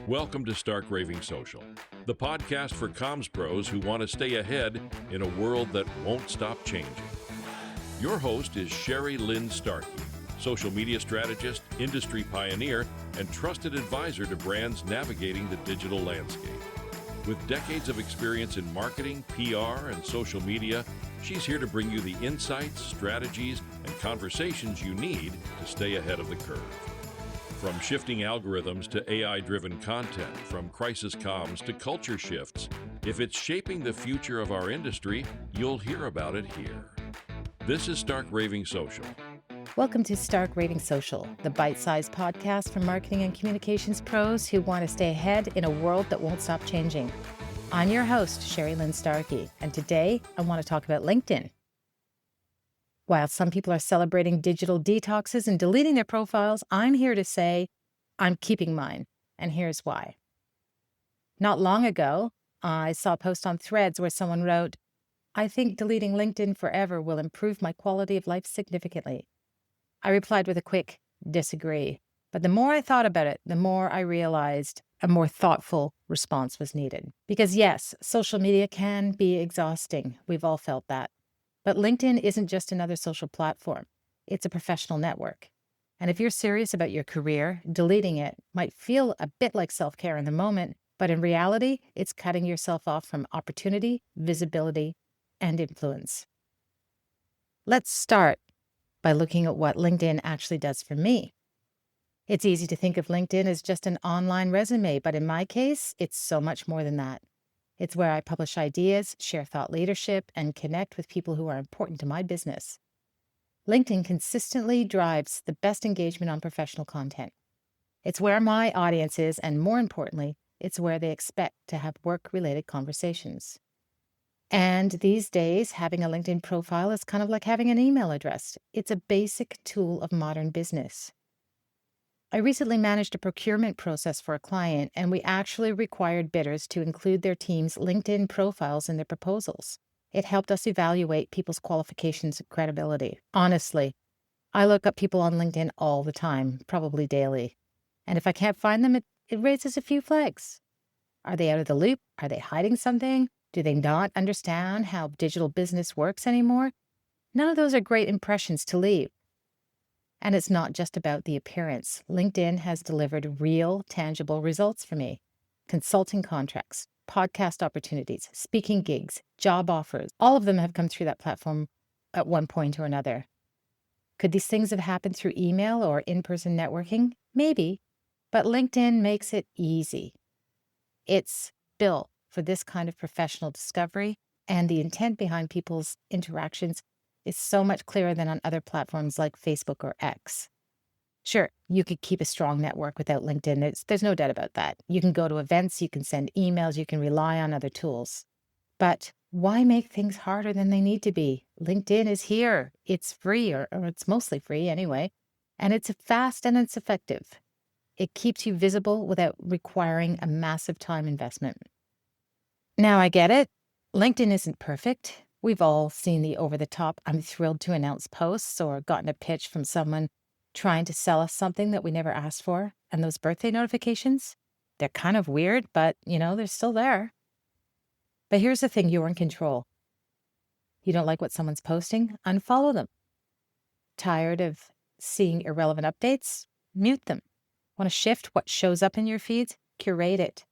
Welcome to Stark Raving Social, the podcast for comms pros who want to stay ahead in a world that won't stop changing. Your host is Sherry Lynn Starkey, social media strategist, industry pioneer, and trusted advisor to brands navigating the digital landscape. With decades of experience in marketing, PR, and social media, she's here to bring you the insights, strategies, and conversations you need to stay ahead of the curve. From shifting algorithms to AI-driven content, from crisis comms to culture shifts, if it's shaping the future of our industry, you'll hear about it here. This is Stark Raving Social. Welcome to Stark Raving Social, the bite-sized podcast for marketing and communications pros who want to stay ahead in a world that won't stop changing. I'm your host, Sherry Lynn Starkey, and today I want to talk about LinkedIn. While some people are celebrating digital detoxes and deleting their profiles, I'm here to say I'm keeping mine, and here's why. Not long ago, I saw a post on Threads where someone wrote, "I think deleting LinkedIn forever will improve my quality of life significantly." I replied with a quick disagree, but the more I thought about it, the more I realized a more thoughtful response was needed. Because yes, social media can be exhausting. We've all felt that. But LinkedIn isn't just another social platform. It's a professional network. And if you're serious about your career, deleting it might feel a bit like self-care in the moment, but in reality, it's cutting yourself off from opportunity, visibility, and influence. Let's start by looking at what LinkedIn actually does for me. It's easy to think of LinkedIn as just an online resume, but in my case, it's so much more than that. It's where I publish ideas, share thought leadership, and connect with people who are important to my business. LinkedIn consistently drives the best engagement on professional content. It's where my audience is, and more importantly, it's where they expect to have work-related conversations. And these days, having a LinkedIn profile is kind of like having an email address. It's a basic tool of modern business. I recently managed a procurement process for a client, and we actually required bidders to include their team's LinkedIn profiles in their proposals. It helped us evaluate people's qualifications and credibility. Honestly, I look up people on LinkedIn all the time, probably daily. And if I can't find them, it raises a few flags. Are they out of the loop? Are they hiding something? Do they not understand how digital business works anymore? None of those are great impressions to leave. And it's not just about the appearance. LinkedIn has delivered real, tangible results for me. Consulting contracts, podcast opportunities, speaking gigs, job offers, all of them have come through that platform at one point or another. Could these things have happened through email or in-person networking? Maybe, but LinkedIn makes it easy. It's built for this kind of professional discovery, and the intent behind people's interactions is so much clearer than on other platforms like Facebook or X. Sure, you could keep a strong network without LinkedIn. There's no doubt about that. You can go to events, you can send emails, you can rely on other tools. But why make things harder than they need to be? LinkedIn is here. It's free, or it's mostly free anyway, and it's fast and it's effective. It keeps you visible without requiring a massive time investment. Now, I get it. LinkedIn isn't perfect. We've all seen the over-the-top, I'm thrilled to announce posts, or gotten a pitch from someone trying to sell us something that we never asked for. And those birthday notifications, they're kind of weird, but, they're still there. But here's the thing, you're in control. You don't like what someone's posting? Unfollow them. Tired of seeing irrelevant updates? Mute them. Want to shift what shows up in your feeds? Curate it.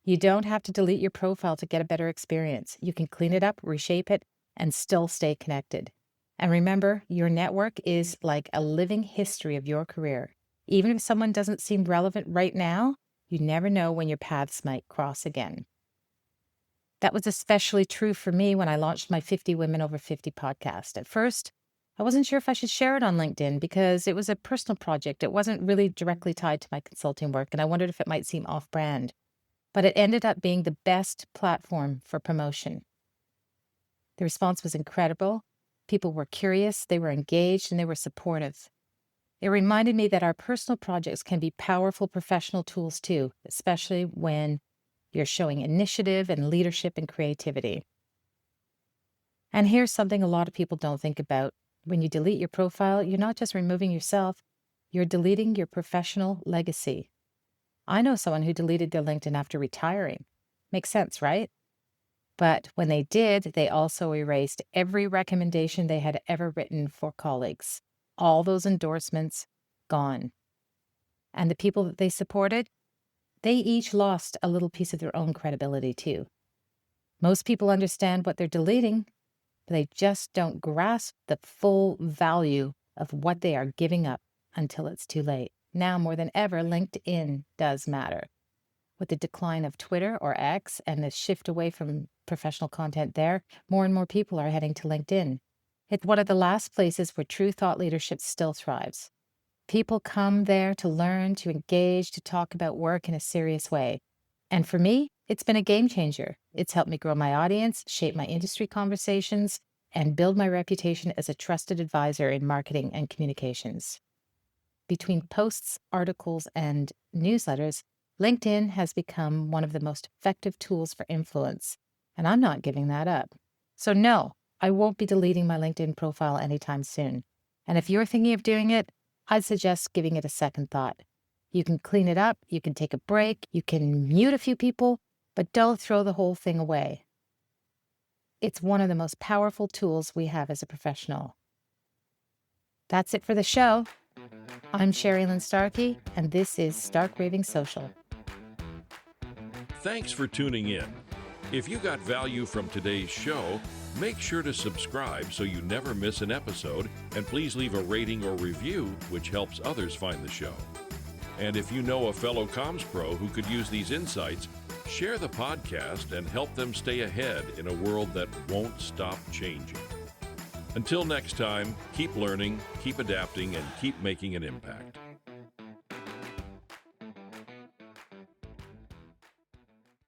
You don't have to delete your profile to get a better experience. You can clean it up, reshape it, and still stay connected. And remember, your network is like a living history of your career. Even if someone doesn't seem relevant right now, you never know when your paths might cross again. That was especially true for me when I launched my 50 Women Over 50 podcast. At first, I wasn't sure if I should share it on LinkedIn because it was a personal project. It wasn't really directly tied to my consulting work, and I wondered if it might seem off-brand. But it ended up being the best platform for promotion. The response was incredible. People were curious, they were engaged, and they were supportive. It reminded me that our personal projects can be powerful professional tools too, especially when you're showing initiative and leadership and creativity. And here's something a lot of people don't think about. When you delete your profile, you're not just removing yourself, you're deleting your professional legacy. I know someone who deleted their LinkedIn after retiring. Makes sense, right? But when they did, they also erased every recommendation they had ever written for colleagues. All those endorsements gone. And the people that they supported, they each lost a little piece of their own credibility too. Most people understand what they're deleting, but they just don't grasp the full value of what they are giving up until it's too late. Now more than ever, LinkedIn does matter. With the decline of Twitter or X and the shift away from professional content there, more and more people are heading to LinkedIn. It's one of the last places where true thought leadership still thrives. People come there to learn, to engage, to talk about work in a serious way. And for me, it's been a game changer. It's helped me grow my audience, shape my industry conversations, and build my reputation as a trusted advisor in marketing and communications. Between posts, articles, and newsletters, LinkedIn has become one of the most effective tools for influence, and I'm not giving that up. So no, I won't be deleting my LinkedIn profile anytime soon. And if you're thinking of doing it, I'd suggest giving it a second thought. You can clean it up, you can take a break, you can mute a few people, but don't throw the whole thing away. It's one of the most powerful tools we have as a professional. That's it for the show. I'm Sherry Lynn Starkey, and this is Stark Raving Social. Thanks for tuning in. If you got value from today's show, make sure to subscribe so you never miss an episode, and please leave a rating or review, which helps others find the show. And if you know a fellow comms pro who could use these insights, share the podcast and help them stay ahead in a world that won't stop changing. Until next time, keep learning, keep adapting, and keep making an impact.